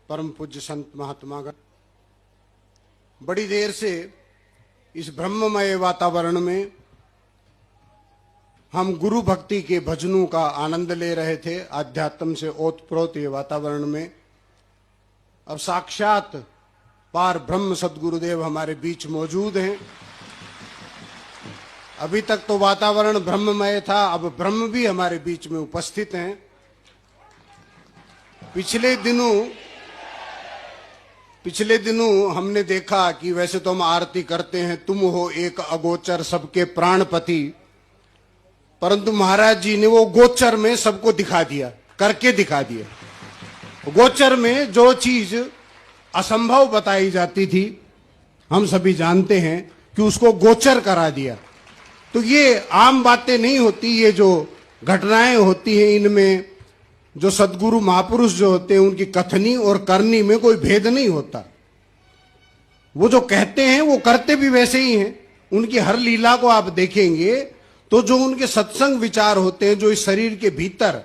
परम पूज्य संत महात्मागण, बड़ी देर से इस ब्रह्ममय वातावरण में हम गुरु भक्ति के भजनों का आनंद ले रहे थे। आध्यात्म से ओतप्रोत ये वातावरण में अब साक्षात पार ब्रह्म सद्गुरुदेव हमारे बीच मौजूद हैं। अभी तक तो वातावरण ब्रह्ममय था, अब ब्रह्म भी हमारे बीच में उपस्थित हैं। पिछले दिनों हमने देखा कि वैसे तो हम आरती करते हैं, तुम हो एक अगोचर सबके प्राणपति, परंतु महाराज जी ने वो गोचर में सबको दिखा दिया, करके दिखा दिया। गोचर में जो चीज असंभव बताई जाती थी, हम सभी जानते हैं कि उसको गोचर करा दिया। तो ये आम बातें नहीं होती, ये जो घटनाएं होती हैं इनमें जो सद्गुरु महापुरुष जो होते हैं उनकी कथनी और करनी में कोई भेद नहीं होता। वो जो कहते हैं वो करते भी वैसे ही हैं। उनकी हर लीला को आप देखेंगे तो जो उनके सत्संग विचार होते हैं, जो इस शरीर के भीतर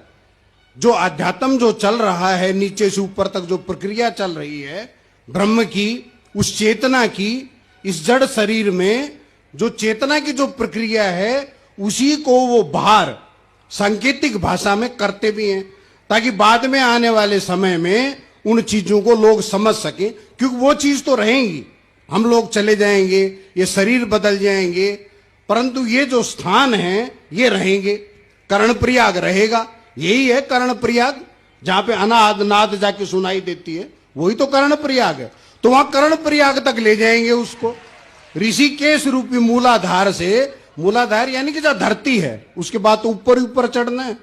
जो अध्यात्म जो चल रहा है, नीचे से ऊपर तक जो प्रक्रिया चल रही है ब्रह्म की, उस चेतना की, इस जड़ शरीर में जो चेतना की जो प्रक्रिया है, उसी को वो बाहर सांकेतिक भाषा में करते भी हैं, ताकि बाद में आने वाले समय में उन चीजों को लोग समझ सकें। क्योंकि वो चीज तो रहेंगी, हम लोग चले जाएंगे, ये शरीर बदल जाएंगे, परंतु ये जो स्थान है ये रहेंगे। कर्णप्रयाग रहेगा, यही है कर्णप्रयाग, जहां पे अनाद नाद जाके सुनाई देती है, वही तो कर्णप्रयाग है। तो वहां कर्णप्रयाग तक ले जाएंगे उसको। ऋषिकेश रूपी मूलाधार से, मूलाधार यानी कि जहां धरती है, उसके बाद तो ऊपर ही ऊपर चढ़ना है।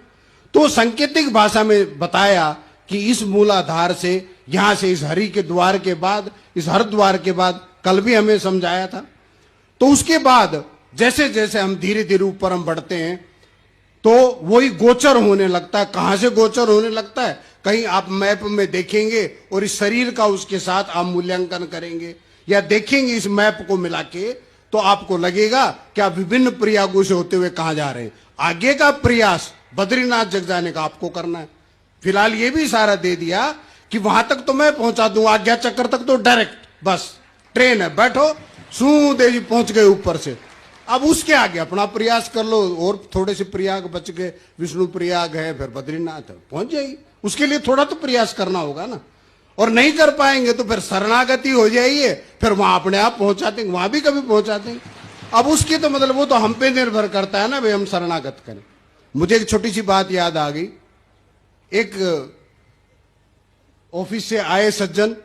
तो सांकेतिक भाषा में बताया कि इस मूलाधार से, यहां से इस हरि के द्वार के बाद, इस हर द्वार के बाद, कल भी हमें समझाया था। तो उसके बाद जैसे जैसे हम धीरे धीरे ऊपर हम बढ़ते हैं तो वही गोचर होने लगता है। कहां से गोचर होने लगता है? कहीं आप मैप में देखेंगे और इस शरीर का उसके साथ आप मूल्यांकन करेंगे या देखेंगे इस मैप को मिला के, तो आपको लगेगा कि आप विभिन्न प्रयागों से होते हुए कहां जा रहे हैं। आगे का प्रयास बद्रीनाथ जग जाने का आपको करना है। फिलहाल ये भी इशारा दे दिया कि वहां तक तो मैं पहुंचा दूं, आज्ञा चक्र तक तो डायरेक्ट बस ट्रेन है, बैठो सूदे जी पहुंच गए ऊपर से। अब उसके आगे अपना प्रयास कर लो, और थोड़े से प्रयाग बच गए, विष्णु प्रयाग है, फिर बद्रीनाथ है, पहुंच जाएगी। उसके लिए थोड़ा तो प्रयास करना होगा ना, और नहीं कर पाएंगे तो फिर शरणागति हो जाइए, फिर वहां अपने आप पहुंचा देंगे, वहां भी कभी पहुंचा देंगे। अब उसकी तो मतलब वो तो हम पे निर्भर करता है ना भाई, हम शरणागत करें। मुझे एक छोटी सी बात याद आ गई। एक ऑफिस से आए सज्जन,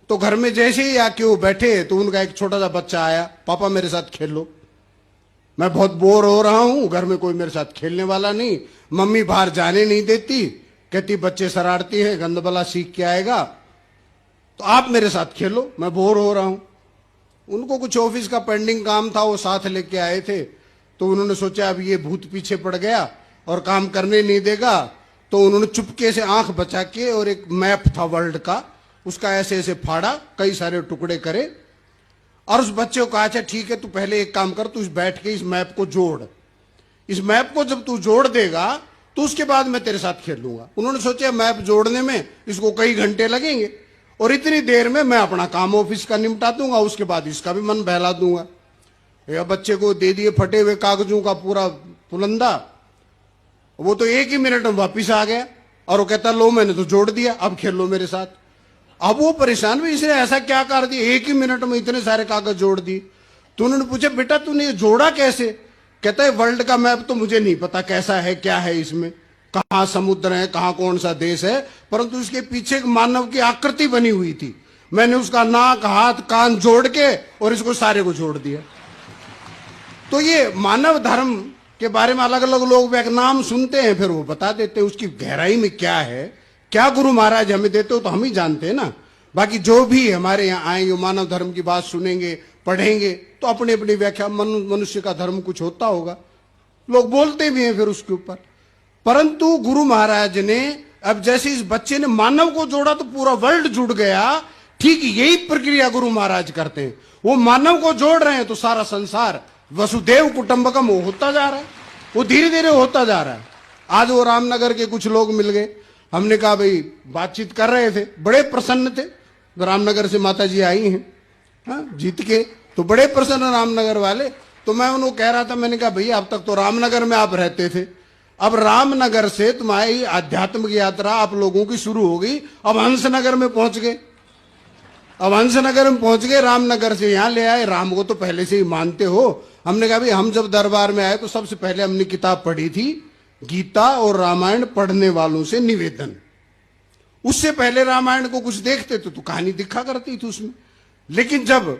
तो घर में जैसे ही आके वो बैठे तो उनका एक छोटा सा बच्चा आया, पापा मेरे साथ खेल लो, मैं बहुत बोर हो रहा हूं, घर में कोई मेरे साथ खेलने वाला नहीं, मम्मी बाहर जाने नहीं देती, कहती बच्चे शरारती हैं, गंदबला सीख के आएगा, तो आप मेरे साथ खेलो, मैं बोर हो रहा हूं। उनको कुछ ऑफिस का पेंडिंग काम था, वो साथ लेके आए थे। तो उन्होंने सोचा अब ये भूत पीछे पड़ गया और काम करने नहीं देगा, तो उन्होंने चुपके से आंख बचा के, और एक मैप था वर्ल्ड का, उसका ऐसे ऐसे फाड़ा, कई सारे टुकड़े करे, और उस बच्चे को कहा अच्छा ठीक है, तू पहले एक काम कर, तू बैठ के इस मैप को जोड़, इस मैप को जब तू जोड़ देगा तो उसके बाद मैं तेरे साथ खेल लूंगा। उन्होंने सोचा मैप जोड़ने में इसको कई घंटे लगेंगे, और इतनी देर में मैं अपना काम ऑफिस का निपटा दूंगा, उसके बाद इसका भी मन बहला दूंगा। या बच्चे को दे दिए फटे हुए कागजों का पूरा पुलंदा, वो तो एक ही मिनट में वापिस आ गया, और वो कहता लो मैंने तो जोड़ दिया, अब खेलो मेरे साथ। अब वो परेशान भी, इसने ऐसा क्या कर दिया, एक ही मिनट में इतने सारे कागज जोड़ दिए। तो उन्होंने पूछा बेटा तूने ये जोड़ा कैसे? कहता है वर्ल्ड का मैप तो मुझे नहीं पता कैसा है, क्या है इसमें, कहां समुद्र है, कहां कौन सा देश है, परंतु इसके पीछे एक मानव की आकृति बनी हुई थी, मैंने उसका नाक हाथ कान जोड़ के और इसको सारे को जोड़ दिया। तो ये मानव धर्म के बारे में अलग अलग लोग एक नाम सुनते हैं, फिर वो बता देते हैं उसकी गहराई में क्या है, क्या गुरु महाराज हमें देते हो तो हम ही जानते हैं ना। बाकी जो भी हमारे यहाँ आएंगे मानव धर्म की बात सुनेंगे, पढ़ेंगे, तो अपनी अपनी व्याख्या, मनुष्य का धर्म कुछ होता होगा, लोग बोलते भी हैं फिर उसके ऊपर। परंतु गुरु महाराज ने अब जैसे इस बच्चे ने मानव को जोड़ा तो पूरा वर्ल्ड जुड़ गया। ठीक यही प्रक्रिया गुरु महाराज करते हैं, वो मानव को जोड़ रहे हैं तो सारा संसार वसुदेव कुटुंबकम होता जा रहा है, वो धीरे धीरे होता जा रहा है। आज वो रामनगर के कुछ लोग मिल गए, हमने कहा भाई बातचीत कर रहे थे, बड़े प्रसन्न थे। रामनगर से माता जी आई हैं, हाँ, जीत के, तो बड़े प्रसन्न रामनगर वाले। तो मैं उनको कह रहा था, मैंने कहा भैया अब तक तो रामनगर में आप रहते थे, अब रामनगर से तुम्हारी आध्यात्मिक यात्रा आप लोगों की शुरू हो गई, अब हंसनगर में पहुंच गए। अब हंसनगर में पहुंच गए, रामनगर से यहां ले आए। राम को तो पहले से ही मानते हो। हमने कहा भाई हम जब दरबार में आए तो सबसे पहले हमने किताब पढ़ी थी गीता और रामायण पढ़ने वालों से निवेदन। उससे पहले रामायण को कुछ देखते तो कहानी दिखा करती थी उसमें। लेकिन जब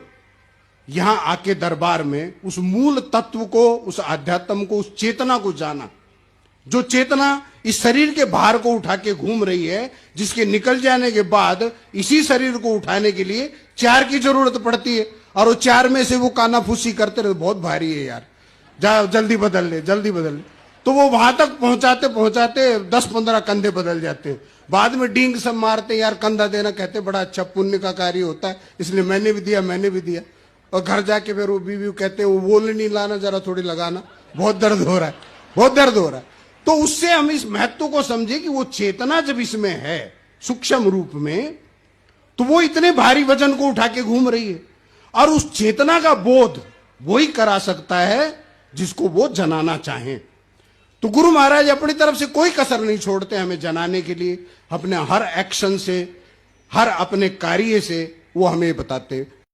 यहां आके दरबार में उस मूल तत्व को, उस आध्यात्म को, उस चेतना को जाना, जो चेतना इस शरीर के भार को उठा के घूम रही है, जिसके निकल जाने के बाद इसी शरीर को उठाने के लिए 4 की जरूरत पड़ती है, और वो 4 में से वो कानाफूसी करते रहे, बहुत भारी है यार, जा जल्दी बदल ले, जल्दी बदल ले। तो वो वहां तक पहुंचाते पहुंचाते 10-15 कंधे बदल जाते हैं। बाद में डींग सब मारते, यार कंधा देना, कहते बड़ा अच्छा पुण्य का कार्य होता है, इसलिए मैंने भी दिया, मैंने भी दिया। और घर जाके फिर वो बीवी कहते हैं वो बोल नहीं लाना, जरा थोड़ी लगाना, बहुत दर्द हो रहा है, बहुत दर्द हो रहा है। तो उससे हम इस महत्व को समझे कि वो चेतना जब इसमें है सूक्ष्म रूप में, तो वो इतने भारी वजन को उठा के घूम रही है। और उस चेतना का बोध वही करा सकता है जिसको वो जनाना चाहें। तो गुरु महाराज अपनी तरफ से कोई कसर नहीं छोड़ते हमें जनाने के लिए। अपने हर एक्शन से, हर अपने कार्य से वो हमें बताते